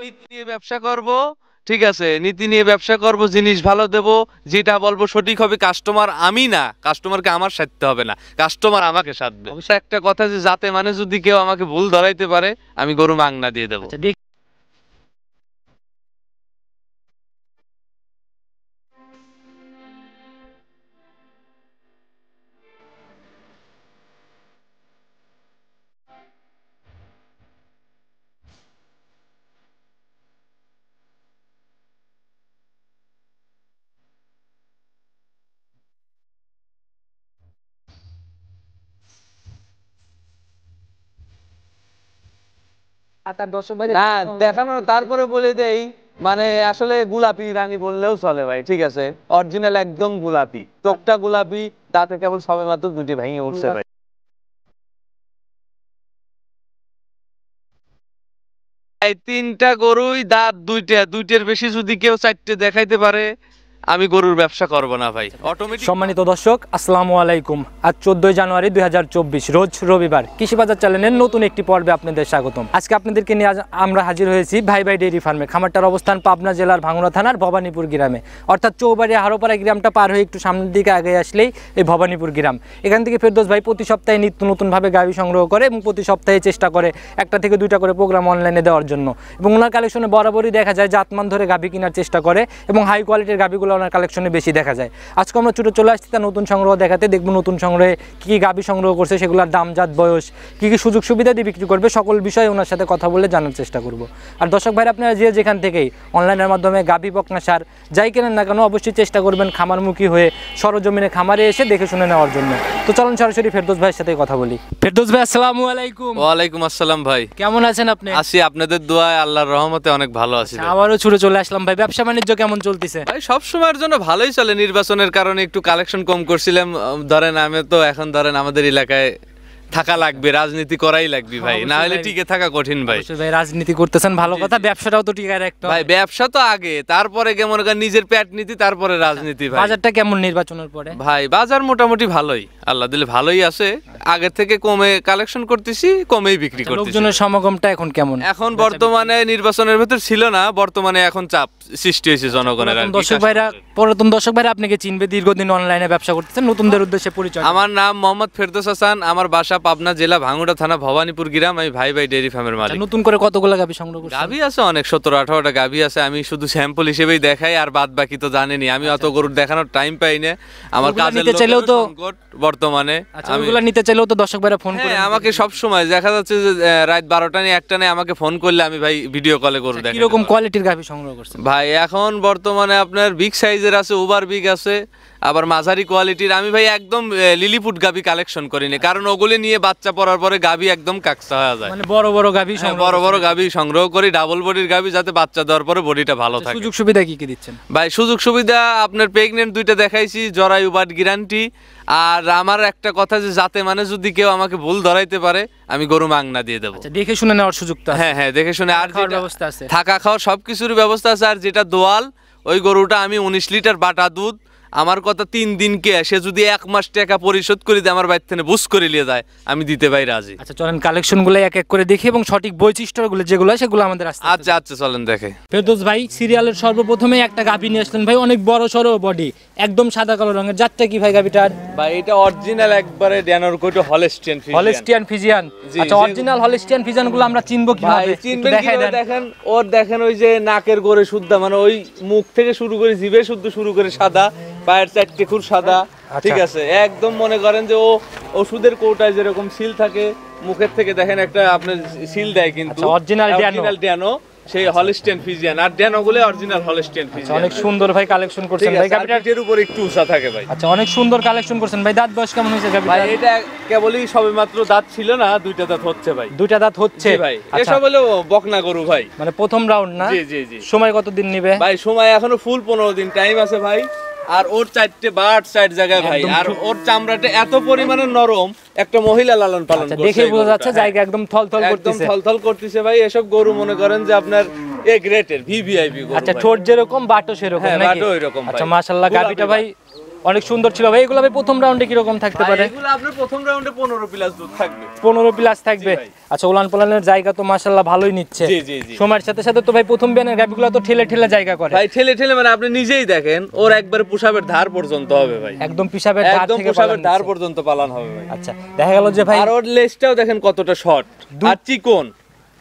নীতি নিয়ে ব্যবসা করব। ঠিক আছে, নীতি নিয়ে ব্যবসা করব, জিনিস ভালো দেব, যেটা বলবো সঠিক হবে। কাস্টমার আমি না, কাস্টমারকে আমার সাধতে হবে না, কাস্টমার আমাকে সাধবে। অবশ্য একটা কথা যে যাতে মানে যদি কেউ আমাকে ভুল ধরাইতে পারে, আমি গরু মাংনা দিয়ে দেবো। আচ্ছা না দেখানো, তারপরে বলে দেই মানে আসলে গোলাপি রানী বললেও চলে ভাই। ঠিক আছে, অরিজিনাল একদম গোলাপি, চোখটা গোলাপি, তাতে কেবল সবেমাত্র দুটি ভেঙে উঠছে ভাই। এই তিনটা গরুই দাঁত দুইটা, দুইটার বেশি যদি কেউ চারটে দেখাইতে পারে, আমি গরুর ব্যবসা করব না ভাই। অটোমেটিক। সম্মানিত দর্শক, আসসালামু আলাইকুম। আজ 14 জানুয়ারি 2024 রোজ রবিবার। কৃষি বাজার চ্যানেলের নতুন একটি পর্বে আপনাদের স্বাগতম। আজকে আপনাদেরকে নিয়ে আমরা হাজির হয়েছি ভাই ভাই ডেইরি ফার্মে। খামারটার অবস্থান পাবনা জেলার ভাঙ্গুড়া থানার ভবানীপুর গ্রামে, অর্থাৎ চৌবাড়িয়া হারোপাড়া গ্রামটা পার হয়ে একটু সামনের দিকে আগে আসলেই এই ভবানীপুর গ্রাম। এখান থেকে ফেরদৌস ভাই প্রতি সপ্তাহে নিত্য নতুনভাবে গাভী সংগ্রহ করে এবং প্রতি সপ্তাহে চেষ্টা করে একটা থেকে দুইটা করে প্রোগ্রাম অনলাইনে দেওয়ার জন্য। এবং ওনার কালেকশনে বরাবরই দেখা যায় জাতমান ধরে গাভী কেনার চেষ্টা করে এবং হাই কোয়ালিটির গাভীগুলো ওনার কালেকশনে বেশি দেখা যায়। আজকে আমরা ছুটে চলে আসছি তার নতুন সংগ্রহ দেখাতে। দেখবো নতুন সংগ্রহে কী কী গাভী সংগ্রহ করছে, সেগুলোর দাম, জাত, বয়স, কী কী সুযোগ সুবিধা দিয়ে বিক্রি করবে, সকল বিষয়ে ওনার সাথে কথা বলে জানার চেষ্টা করব। আর দর্শক ভাইরা, আপনারা যে যেখান থেকেই অনলাইনের মাধ্যমে গাভী বকনা সার যাই কেনেন না কেন, অবশ্যই চেষ্টা করবেন খামারমুখী হয়ে সরজমিনে খামারে এসে দেখে শুনে নেওয়ার জন্য। তো চলুন সরাসরি ফেরদৌস ভাইয়ের সাথে কথা বলি। ফেরদৌস ভাই, আসসালামু আলাইকুম। ওয়ালাইকুম আসসালাম ভাই, কেমন আছেন আপনি? আছি আপনাদের দোয়ায়, আল্লাহর রহমতে অনেক ভালো আছি ভাই। আবারও ছুটে চলে আসলাম ভাই। ব্যবসা বাণিজ্য কেমন চলতেছে? ভাই সব সময়ের জন্য ভালোই চলে, নির্বাচনের কারণে একটু কালেকশন কম করছিলাম। ধরেন আমি তো এখন ধরেন আমাদের এলাকায় থাকা লাগবে, রাজনীতি করাই লাগবে ভাই, না হলে টিকে থাকা কঠিন ভাই। ভাই রাজনীতি করতেছেন, ভালো কথা, ব্যবসাটাও তো টিকায় রাখতে ভাই ব্যবসা তো আগে, তারপরে কেমন নিজের পেট নীতি, তারপরে রাজনীতি ভাই। বাজারটা কেমন নির্বাচনের পরে? ভাই বাজার মোটামুটি ভালোই, আল্লাহ দিলে ভালোই আছে। আগের থেকে কমে কালেকশন করতেছি, কমেই বিক্রি করতেছি। লোকজনের সমাগমটা এখন কেমন? এখন বর্তমানে নির্বাচনের ভেতর ছিল না, বর্তমানে এখন চাপ সৃষ্টি হয়েছে জনগণের। পুরাতন দর্শক ভাইরা আপনাকে চিনবে, দীর্ঘদিন অনলাইনে ব্যবসা করতেছেন, নতুনদের উদ্দেশ্যে পরিচয়। আমার নাম মোহাম্মদ ফেরদৌস হাসান, আমার বাসা পাবনা জেলা ভাঙ্গুড়া থানা ভবানীপুর গ্রাম। আমি ভাই ভাই ডেইরি ফার্মের মালিক। নতুন করে কতগুলো গাভী সংগ্রহ করছেন? গাভী আছে অনেক, 17-18টা গাভী আছে। আমি শুধু স্যাম্পল হিসেবেই দেখাই, আর বাদ বাকি তো জানেনি, আমি অত গরুর দেখানোর টাইম পাই না। আমার কাজের নিতে চাইলেও তো সংকট বর্তমানে। ওইগুলো নিতে চাইলেও তো দর্শক ভাইরা ফোন করে আমাকে সব সময় দেখা যাচ্ছে যে রাত 12টা নিয়ে 1টা নিয়ে আমাকে ফোন করলে আমি ভাই ভিডিও কলে গরু দেখাই। কিরকম কোয়ালিটির গাভী সংগ্রহ করছেন ভাই? এখন বর্তমানে আপনার বিগ সাইজের আছে, ওভার বিগ আছে, আবার মাঝারি কোয়ালিটির। আমি ভাই একদম লিলিপুট গাভী কালেকশন করিনি, কারণ ওগুলি নিয়ে বাচ্চা পড়ার পরে গাভী একদম কাকসা হয়ে যায়। মানে বড় বড় গাভী বড় বড় গাভী সংগ্রহ করি, ডাবল বডির গাভী, যাতে বাচ্চা দেওয়ার পরে বডিটা ভালো থাকে। সুযোগ সুবিধা কি কি দিচ্ছেন ভাই? সুযোগ সুবিধা আপনার প্রেগনেন্ট দুইটা দেখাইছি, জরায়ু বাট গ্যারান্টি। আর আমার একটা কথা যে যাতে মানে যদি কেউ আমাকে ভুল ধরাইতে পারে, আমি গরু মাংনা দিয়ে দেবো। দেখে শুনে নেওয়ার সুযোগটা? হ্যাঁ হ্যাঁ, দেখে শুনে। আর ব্যবস্থা আছে, থাকা খাওয়া সবকিছুরই ব্যবস্থা আছে। আর যেটা দোয়াল, ওই গরুটা আমি 19 লিটার বাটা দুধ, আমার কথা 3 দিনকে সে যদি 1 মাস টাকা পরিশোধ করে দিয়ে আমার বাড়ি থেকে বুঝ করে নিয়ে যায়, আমি দিতে ভাই রাজি। আচ্ছা চলেন কালেকশন গুলো এক এক করে দেখি এবং সঠিক বৈশিষ্ট্যগুলো যেগুলো সেগুলো আমাদের আসছে। আচ্ছা আচ্ছা চলেন দেখে। ফেরদৌস ভাই, সিরিয়ালের সর্বপ্রথমে একটা গাভী নিয়ে আসলেন ভাই, অনেক বড় সরো বডি, একদম সাদা কালো রঙের। জাতটা কি ভাই গাভীটার? ভাই এটা অরিজিনাল একবারে ড্যানোর কোটো হলস্টিয়ান ফিজিয়ান। Holstein Friesian. আচ্ছা অরিজিনাল হলস্টিয়ান ফিজিয়ান গুলো আমরা চিনবো কিভাবে? চিনবেন কিভাবে? দেখেন ওর, দেখেন ওই যে নাকের গোড়ে শুদ্ধা, মানে ওই মুখ থেকে শুরু করে জিভে শুদ্ধ শুরু করে সাদা, পায়ের চারটে খুর সাদা। ঠিক আছে, একদম মনে করেন যে ও ওষুধের কৌটায় যেরকম সিল থাকে, মুখের থেকে দেখেন একটা আপনার সিল দেয়, কিন্তু অরিজিনাল ড্যানো সেই হলস্টিয়ান ফিজিয়ান। আর ড্যানো গুলো অরিজিনাল হলস্টিয়ান ফিজিয়ান। অনেক সুন্দর ভাই কালেকশন করছেন ভাই। গাভীটার উপর একটু উঁচা থাকে ভাই। আচ্ছা অনেক সুন্দর কালেকশন করছেন ভাই। দাঁত বয়স কেমন হয়েছে গাভীটার? ভাই এটা কেবলই সবেমাত্র দাঁত ছিল না, 2টা দাঁত হচ্ছে ভাই। 2টা দাঁত হচ্ছে ভাই। এসব হলো বকনা গরু ভাই, মানে প্রথম রাউন্ড না? জি জি জি। সময় কতদিন নেবে ভাই? সময় এখনো ফুল 15 দিন টাইম আছে ভাই। আর ওর 4টে বাট 4 জায়গায় ভাই, আর ওর চামড়াটা এত পরিমাণে নরম, একটা মহিলা লালন পালন করছে। দেখে বোঝা যাচ্ছে জায়গা একদম থলথল করতেছে, একদম থলথল করতেছে ভাই। এসব গরু মনে করেন যে আপনার এ গ্রেটের ভিভিআইপি গরু। আচ্ছা ঠোঁট যেরকম বাটও সেরকম নাকি? নাকি? বাটও এরকম ভাই। আচ্ছা মাশাআল্লাহ, গাভীটা ভাই অনেক সুন্দর ছিল ভাই। এগুলো ভাই প্রথম রাউন্ডে কিরকম থাকতে ভাই পারে? এগুলো আপনার প্রথম রাউন্ডে 15 প্লাস দুধ থাকবে। 15 প্লাস থাকবে। ভাই। আচ্ছা, উলান পালানের জায়গা তো মাশাআল্লাহ ভালোই নিচ্ছে। জি জি জি সময়ের সাথে সাথে তো ভাই প্রথম বিয়ানের গাবিগুলো তো ঠেলে ঠেলে জায়গা করে। ভাই, ঠেলে ঠেলে মানে আপনি নিজেই দেখেন, ওর একবারে পুশাবের ধার পর্যন্ত হবে ভাই, একদম পিসাবের ধার একদম থেকে পুশাবের পালান ধার নিচ্ছে। পর্যন্ত পালান হবে ভাই। আচ্ছা, দেখা গেল যে ভাই আর ওর লেজটাও দেখেন কতটা শর্ট আর চিকন,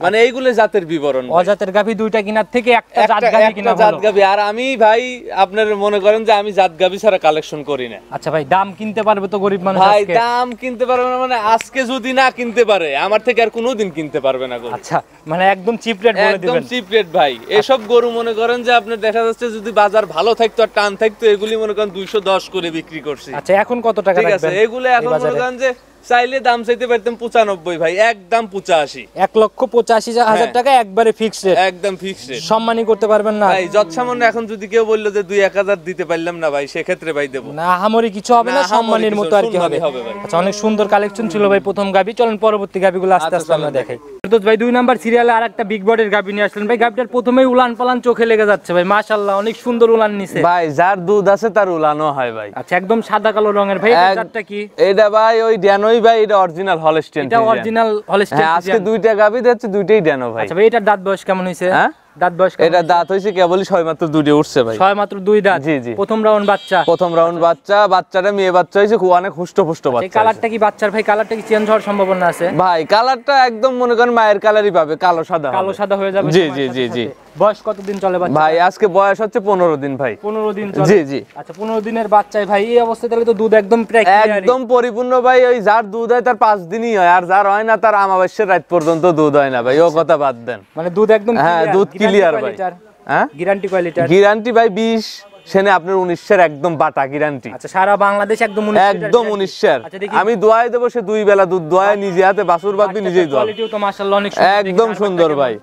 মানে এইগুলো জাতের বিবরণ ভাই। অজাতের গাভি দুইটা কিনার থেকে একটা জাত একটা গাভি কিনা জাত ভালো। গাভি। আর আমি ভাই আপনার মনে করেন যে আমি জাত গাভি ছাড়া কালেকশন করি না আচ্ছা ভাই, দাম কিনতে পারবে তো গরিব মানুষ ভাই। আজকে? দাম কিনতে পারবে না মানে আজকে যদি না কিনতে পারে আমার থেকে আর কোনোদিন কিনতে পারবে না গরু। আচ্ছা, মানে একদম চিপ রেট বলে একদম দিবেন। চিপ রেট ভাই। এসব গরু মনে করেন যে আপনার দেখা যাচ্ছে যদি বাজার ভালো থাকতো আর টান থাকতো, এগুলি মনে করেন 210 করে বিক্রি করছি। আচ্ছা, এখন কত টাকা ঠিক আছে, রাখবেন এগুলো এই এখন মনে বাজারে? করেন যে চাইলে দাম চাইতে পারতাম 95 ভাই, একদম 85, 1,85,000 টাকা একবারে ফিক্সড রেট। একদম ফিক্সড রেট সম্মানই করতে পারবেন না ভাই। যৎসামান্য এখন যদি কেউ বললো যে 2-1000 দিতে পারলাম না ভাই, সেক্ষেত্রে ভাই দেবো। না, আহামরি কিছু হবে না, না, আহামরি সম্মানের কিছু মতো আর কি হবে। সম্মানই হবে ভাই। আচ্ছা, অনেক সুন্দর কালেকশন ছিল ভাই প্রথম গাবি। চলেন পরবর্তী গাবিগুলো আস্তে আচ্ছা, আস্তে আমরা চলেন দেখাই। তো ভাই 2 নাম্বার সিরিয়ালে আরেকটা বিগ বডির গাবি নিয়ে আসলেন ভাই। গাবিটার প্রথমেই উলান পালান চোখে লেগে যাচ্ছে ভাই, মাশাআল্লাহ অনেক সুন্দর উলান নিছে ভাই যার দুধ আছে তার উলানো হয় ভাই। আচ্ছা, একদম সাদা কালো রঙের ভাই। এক- জাতটা কি? এটা ভাই ওই ড্যানোই ভাই, এটা অরিজিনাল হলস্টেইন। এটা অরিজিনাল হলস্টেইন। হ্যাঁ, আজকে দুইটা গাবি দিচ্ছে, দুইটাই ড্যানো ভাই। আচ্ছা ভাই, এটার দাঁত বয়স কেমন হইছে? হ্যাঁ? দাঁত বয়স কেমন? এটা দাঁত হইছে কেবলই সবেমাত্র দুইটা উঠছে ভাই। ছয় মাত্র 2 দাঁত। জি, জি। প্রথম রাউন্ড বাচ্চা। প্রথম রাউন্ড বাচ্চা, বাচ্চাটা মেয়ে বাচ্চা হইছে, খুব অনেক হুষ্টপুষ্ট এই বাচ্চা কালারটা কি বাচ্চার ভাই, কালারটা কি চেঞ্জ হওয়ার সম্ভাবনা আছে? হইছে। ভাই কালারটা একদম মনে করেন মায়ের কালারই পাবে, কালো সাদা কালো হবে। সাদা হয়ে যাবে জি, সময়ের জি, সাথে জি, জি। সাথে। বয়স কতদিন চলে বাচ্চা? ভাই আজকে বয়স হচ্ছে 15 দিন ভাই। 15 দিন চলে। জি, জি। আচ্ছা, 15 দিনের বাচ্চায় ভাই এই অবস্থা, তাহলে তো দুধ একদম প্রায় clear-ই। একদম পরিপূর্ণ ভাই। ওই যার দুধ হয় তার 5 দিনই হয়, আর যার হয় না তার আমাবস্যার রাত পর্যন্ত দুধ হয় না ভাই। ও কথা বাদ দেন। মানে দুধ একদম হ্যাঁ, clear। দুধ Guarantee ক্লিয়ার কয় ভাই। লিটার? হ্যাঁ, গ্যারান্টি কয় লিটার? গ্যারান্টি ভাই 20 সেনে আপনার 19 একদম বাটা গ্যারান্টি। আচ্ছা, সারা বাংলাদেশ একদম 19 লিটার একদম guarantee। 19 আচ্ছা, দেখি আমি দোয়াই দেবো, সে 2 বেলা দুধ দোয়ায় নিজে হাতে বাছুর বাঁধবি, নিজেই দোয়াবে। কোয়ালিটিও তো মাশাআল্লাহ অনেক সুন্দর। একদম দেখি সুন্দর কারবারটা ভাই,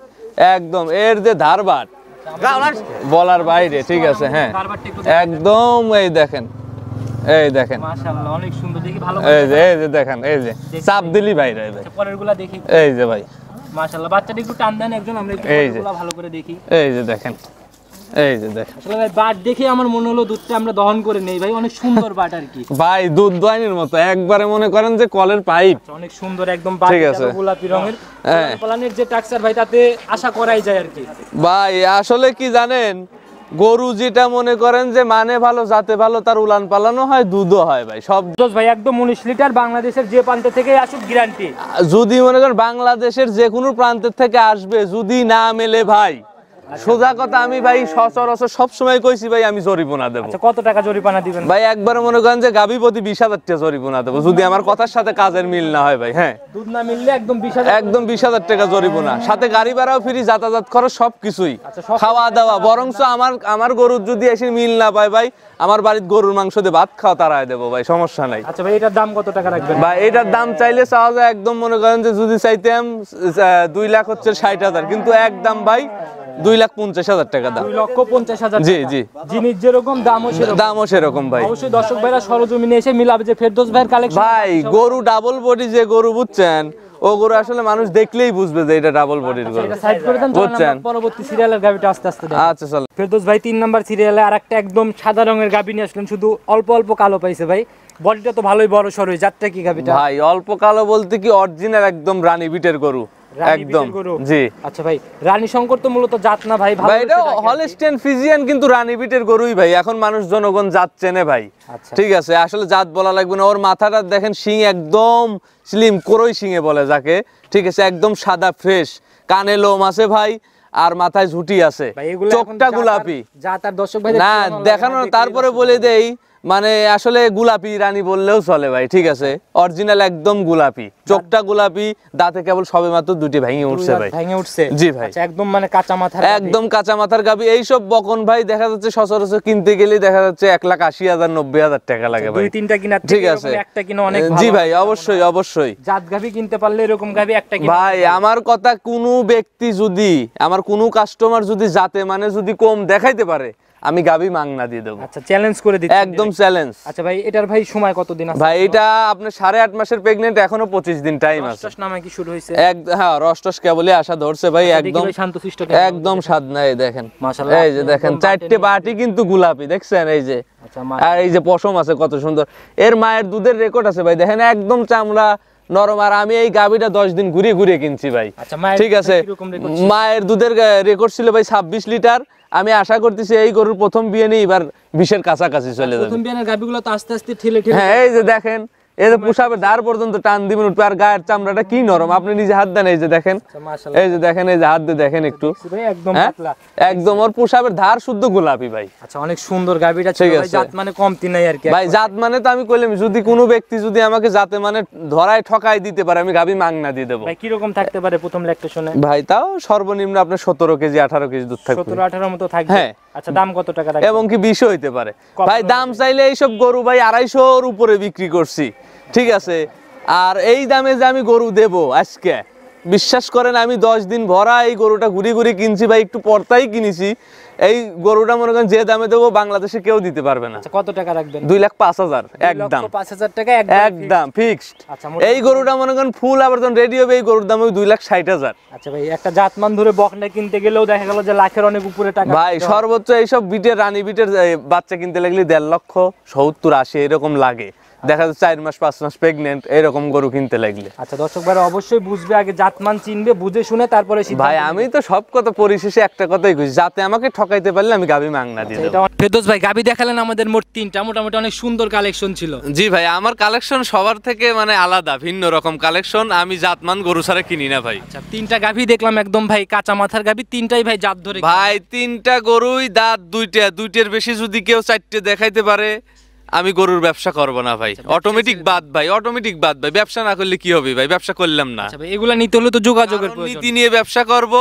একদম এর যে ধারবাট বলার বাইরে। ঠিক আছে, হ্যাঁ কেমন? কারবারটা একটু একদম। এই দেখেন, এই দেখেন, মাশাআল্লাহ অনেক সুন্দর। দেখি ভালো এই যে দেখেন, এই যে চাপ দিলি বাইরে ভাই। আচ্ছা, পরেরগুলা দেখি। এই যে ভাই, মাশাআল্লাহ, বাচ্চাটা একটু টান দেন একজন, আমরা একটু এই যে। পরেরগুলা ভালো করে দেখি। এই যে দেখেন, এই যে দেখেন আসলে ভাই বাট দেখে আমার মনে হলো দুধটা আমরা দহন করে নেই ভাই, অনেক সুন্দর বাট আর কি। ভাই। দুধ দোয়ানির মতো একবারে মনে করেন যে কলের পাইপ। অনেক সুন্দর একদম ঠিক বাট আছে। গোলাপি রঙের। হ্যাঁ। পালানের যে টাক্সার ভাই, তাতে আশা করাই যায় আর কি। ভাই আসলে কি জানেন, গরু যেটা মনে করেন যে মানে ভালো, জাতে ভালো, তার উলান পালানো হয়, দুধও হয় ভাই। সব দোষ ভাই একদম 19 লিটার, বাংলাদেশের যে প্রান্ত থেকে আসুক গ্যারান্টি। যদি মনে করেন বাংলাদেশের যে কোনো প্রান্তের থেকে আসবে, যদি না মেলে ভাই, সোজা কথা আমি ভাই সচরাচর সবসময় কইছি ভাই, আমি জরিমানা দেবো আচ্ছা, কত টাকা জরিমানা দিবেন? ভাই। একবার মনে করেন যে গাভী প্রতি 20,000 টাকা জরিমানা দেবো, যদি আমার কথার সাথে কাজের মিল না হয় ভাই। হ্যাঁ, দুধ না মিললে একদম 20,000। একদম 20,000 টাকা জরিমানা, সাথে গাড়ি ভাড়াও ফ্রি, যাতায়াত খরচ সবকিছুই, আচ্ছা, সব খাওয়া দাওয়া। বরঞ্চ আমার গরুর যদি এসে মিল না পায় ভাই, আমার বাড়ির গরুর মাংস দিয়ে ভাত খাওয়া তারাই দেবো ভাই, সমস্যা নাই। আচ্ছা ভাই, এটার দাম কত টাকা রাখবেন? ভাই এটার দাম চাইলে চাওয়া যায় একদম মনে করেন যে যদি চাইতাম 2 লাখ হচ্ছে 60,000, কিন্তু একদম ভাই 2,50,000 টাকা দাম। 2,50,000 জি, টাকা। জি। জিনিস যেরকম দামও সেরকম। দামও সেরকম ভাই। অবশ্যই দর্শক ভাইরা সরজমিনে এসে মিলাবে যে ফেরদৌস ভাইয়ের কালেকশন। ভাই গরু ডাবল বডি যে গরু বুঝছেন, ও গরু আসলে মানুষ দেখলেই বুঝবে যে এটা ডাবল বডির গরু। এটা সাইড করে দেন, চলেন বুঝছেন? আমরা পরবর্তী সিরিয়ালের গাবিটা আস্তে আস্তে দেখি। আচ্ছা চল। ফেরদৌস ভাই 3 নাম্বার সিরিয়ালে আরেকটা একদম সাদা রঙের গাবি নিয়ে আসলেন, শুধু অল্প অল্প কালো পাইছে ভাই। বডিটা তো ভালোই বড় সরই, জাতটা কি গাবিটা? ভাই অল্প কালো বলতে কি অরিজিনাল একদম রানী বিটের গরু, রানী একদম। বিটের গরু? জি আচ্ছা ভাই, রানী শঙ্কর তো মূলত জাত না ভাই, ভালো ভাই, এটা হয়েছে ডাকে। হলস্টেইন ফ্রিজিয়ান, কিন্তু রানী বিটের গরুই ভাই। এখন মানুষ জনগণ জাত চেনে ভাই। আচ্ছা। ঠিক আছে, আসলে জাত বলা লাগবে না। ওর মাথাটা দেখেন, শিং একদম স্লিম, করই শিঙে বলে যাকে। ঠিক আছে, একদম সাদা ফ্রেশ, কানে লোম আছে ভাই, আর মাথায় ঝুটি আছে, ভাই এগুলো এখন চোখটা গোলাপি। জাত আর দর্শক ভাই না দেখানো, তারপরে বলে দেই মানে আসলে গোলাপি রানী বললেও চলে ভাই। ঠিক আছে, অরিজিনাল একদম গোলাপি, চোখটা গোলাপি, দাঁতে কেবল সবে মাত্র 2টি ভেঙে উঠছে ভাই। ভেঙে উঠছে? জি ভাই। আচ্ছা, একদম মানে কাঁচা মাথা, একদম কাঁচা মাথার গাবি। এইসব বকন ভাই দেখা যাচ্ছে সচরাচর কিনতে গেলে দেখা যাচ্ছে 1,80,000 90,000 টাকা লাগে ভাই। 2-3টা কিনা ঠিক আছে, একটা কিনা অনেক ভালো। জি ভাই, অবশ্যই অবশ্যই। জাত গাবি কিনতে পারলে এরকম গাবি একটা কিনা ভাই আমার কথা, কোনো ব্যক্তি যদি, আমার কোনো কাস্টমার যদি জাতে মানে যদি কম দেখাইতে পারে, আমি গাবি মাংনা দিয়ে দেবো। আচ্ছা, চ্যালেঞ্জ করে দিচ্ছি একদম চ্যালেঞ্জ। আচ্ছা ভাই, এটার ভাই সময় কতদিন আছে? ভাই এটা আপনার 8.5 মাসের প্রেগনেন্ট, এখনো 25 দিন টাইম আছে। রস নামে কি শুরু হয়েছে? হ্যাঁ, রস কেবলই আসা ধরছে ভাই। একদম শান্তশিষ্ট, একদম স্বাদ নাই। দেখেন মাশাআল্লাহ, এই যে দেখেন 4টে বাটি কিন্তু গোলাপি, দেখছেন এই যে। আচ্ছা, আর এই যে পশম আছে কত সুন্দর। এর মায়ের দুধের রেকর্ড আছে ভাই, দেখেন একদম চামড়া নরম। আর আমি এই গাবিটা 10 দিন ঘুরিয়ে ঘুরিয়ে কিনছি ভাই। আচ্ছা, ঠিক আছে, মায়ের দুধের রেকর্ড ছিল ভাই 26 লিটার। আমি আশা করতেছি এই গরুর প্রথম বিয়ে নেই এবার 20-এর কাছাকাছি চলে যাবে। প্রথম বিয়ানের গাবিগুলো তো আস্তে আস্তে ঠেলে ঠেলে, হ্যাঁ এই যে দেখেন, এই যে পুষাবের ধার পর্যন্ত টান দিবেন উঠবে। আর গায়ের চামড়াটা কি নরম, আপনি নিজে হাত দেন, এই যে দেখেন, এই যে দেখেন, এই যে হাত দিয়ে দেখেন একটু, একদম পাতলা, একদম ওর পুষাবের ধার শুদ্ধ গোলাপি ভাই। আচ্ছা, অনেক সুন্দর গাবিটা ছিল ভাই, জাত মানে কমতি নাই আর কি ভাই। জাত মানে তো আমি কইলাম, যদি কোনো ব্যক্তি যদি আমাকে জাতে মানে ধরায় ঠকাই দিতে পারে, আমি গাবি মাংনা দিয়ে দেবো ভাই। কি রকম থাকতে পারে প্রথম ল্যাকটেশনে? ভাই তাও সর্বনিম্ন আপনার 17 কেজি 18 কেজি দুধ থাকবে, 17-18 মতো থাকবে। হ্যাঁ। আচ্ছা, দাম কত টাকা রাখবেন? এবং কি 20 হইতে পারে ভাই। দাম চাইলে এইসব গরু ভাই 250-র উপরে বিক্রি করছি, ঠিক আছে। আর এই দামে যে আমি গরু দেব আজকে, বিশ্বাস করেন আমি 10 দিন ভরা এই গরুটা ঘুরি ঘুরি কিনছি ভাই, একটু পর্তাই কিনেছি। এই গরুটা মনে করেন যে দামে দেবো বাংলাদেশে কেউ দিতে পারবে না। আচ্ছা, কত টাকা রাখবেন? 2,05,000 একদম, 5,000 টাকা একদম ফিক্সড। আচ্ছা, এই গরুটা মনে করেন ফুল আবর্তন রেডি হবে, এই গরুর দাম ওই 2,60,000। আচ্ছা ভাই, একটা জাতমান ধরে বকনা কিনতে গেলেও দেখা গেল যে লাখের অনেক উপরে টাকা ভাই। সর্বোচ্চ এইসব বিটের রানী বিটের বাচ্চা কিনতে লাগলে 1.5 লক্ষ 70-80 এরকম লাগে। দেখা যাচ্ছে 4 মাস 5 মাস প্রেগনেন্ট এরকম গরু কিনতে লাগলে। আচ্ছা, দর্শক ভাই অবশ্যই বুঝবে, আগে জাতমান চিনবে, বুঝে শুনে তারপরে ভাই। আমি তো সব কথা পরিশেষে একটা কথাই কইছি, যাতে আমাকে ঠকাইতে পারলে আমি গাবি মাংনা দিয়ে দেব। ফেরদৌস ভাই, গাবি দেখালেন আমাদের মোট 3টা, মোটামুটি অনেক সুন্দর কালেকশন ছিল। জি ভাই, আমার কালেকশন সবার থেকে মানে আলাদা, ভিন্ন রকম কালেকশন। আমি জাতমান গরু ছাড়া কিনি না ভাই। আচ্ছা, 3টা গাভি দেখলাম একদম ভাই কাঁচা মাথার গাভি, 3টাই ভাই জাত ধরে ভাই। 3টা গরুই দাঁত 2টের বেশি যদি কেউ 4টে দেখাইতে পারে, আমি গরুর ব্যবসা করব না ভাই। অটোমেটিক বাদ ভাই, অটোমেটিক বাদ ভাই। ব্যবসা না করলে কি হবে ভাই, ব্যবসা করলাম না। আচ্ছা ভাই, এগুলা নিতে হলে তো যোগাযোগের প্রয়োজন। নীতি নিয়ে ব্যবসা করব,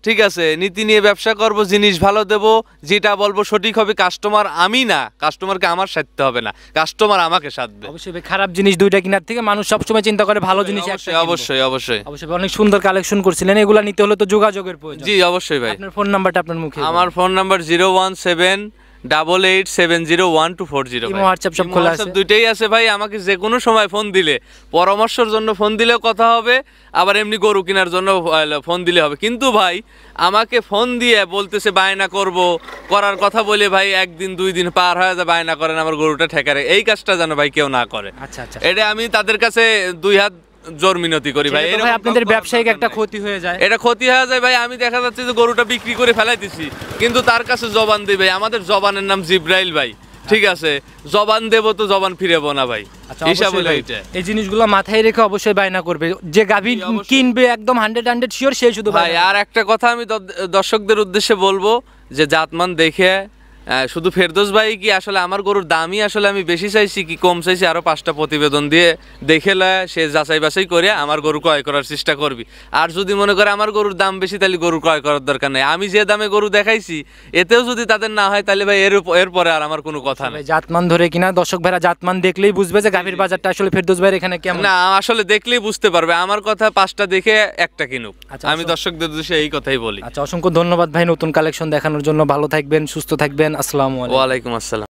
ঠিক আছে, নীতি নিয়ে ব্যবসা করব, জিনিস ভালো দেব, যেটা বলবো সঠিক হবে। কাস্টমার আমি না, কাস্টমারকে আমার সাথে হবে না, কাস্টমার আমাকে সাথবে। অবশ্যই ভাই, খারাপ জিনিস দুইটা কেনার থেকে মানুষ সবসময় চিন্তা করে ভালো জিনিস একটা কিনবো। অবশ্যই অবশ্যই অবশ্যই ভাই, অনেক সুন্দর কালেকশন করছিলেন। এগুলা নিতে হলে তো যোগাযোগের প্রয়োজন। জি অবশ্যই ভাই। আপনার ফোন নাম্বারটা আপনার মুখে। আমার ফোন নাম্বার 01788701240। ইমো হোয়াটসঅ্যাপ সব খোলা আছে, দুইটাই আছে ভাই। আমাকে যে কোনো সময় ফোন দিলে, পরামর্শের জন্য ফোন দিলেও কথা হবে, আবার এমনি গরু কেনার জন্য ফোন দিলে হবে। কিন্তু ভাই আমাকে ফোন দিয়ে বলতেছে বায়না করব, করার কথা বলে ভাই 1 দিন 2 দিন পার হয়ে যায়, বায়না করেন আমার গরুটা ঠেকারে, এই কাজটা যেন ভাই কেউ না করে। আচ্ছা আচ্ছা, এটা আমি তাদের কাছে 2 হাত জোর মিনতি করি ভাই। ভাই আপনাদের ব্যবসায়িক একটা ক্ষতি হয়ে যায়, এটা ক্ষতি হয়ে যায় ভাই। আমি দেখা যাচ্ছে যে গরুটা বিক্রি করে ফেলাই দিছি, কিন্তু তার কাছে জবান দিই ভাই। আমাদের জবানের নাম জিব্রাইল ভাই, ঠিক আছে। জবান দেব তো জবান ফিরেবো না ভাই। আচ্ছা, এই জিনিসগুলো মাথায় রেখে অবশ্যই বায়না করবে। যে গাভী কিনবে একদম 100% শিওর, সেই শুধু ভাই। আর একটা কথা আমি দর্শকদের উদ্দেশ্যে বলবো, যে জাতমান দেখে শুধু ফেরদৌস ভাই কি আসলে আমার গরুর দামই আসলে আমি বেশি চাইছি কি কম চাইছি, আরো 5টা প্রতিবেদন দিয়ে দেখে সে যাচাই বাছাই করে আমার গরু ক্রয় করার চেষ্টা করবি। আর যদি মনে করে আমার গরুর দাম বেশি, তাহলে গরু ক্রয় করার দরকার নেই। আমি যে দামে গরু দেখাইছি এতেও যদি তাদের না হয়, তাহলে ভাই এরপরে আর আমার কোনো কথা নেই। জাতমান ধরে কিনা, দর্শক ভাইরা জাতমান দেখলেই বুঝবে যে গাভীর বাজারটা আসলে ফেরদৌস ভাইয়ের এখানে কেমন। না, আসলে দেখলেই বুঝতে পারবে। আমার কথা 5টা দেখে একটা কিনুক। আমি দর্শকদের উদ্দেশ্যে এই কথাই বলি। আচ্ছা, অসংখ্য ধন্যবাদ ভাই নতুন কালেকশন দেখানোর জন্য। ভালো থাকবেন, সুস্থ থাকবেন। আসসালামু আলাইকুম। ওয়ালাইকুম আসসালাম।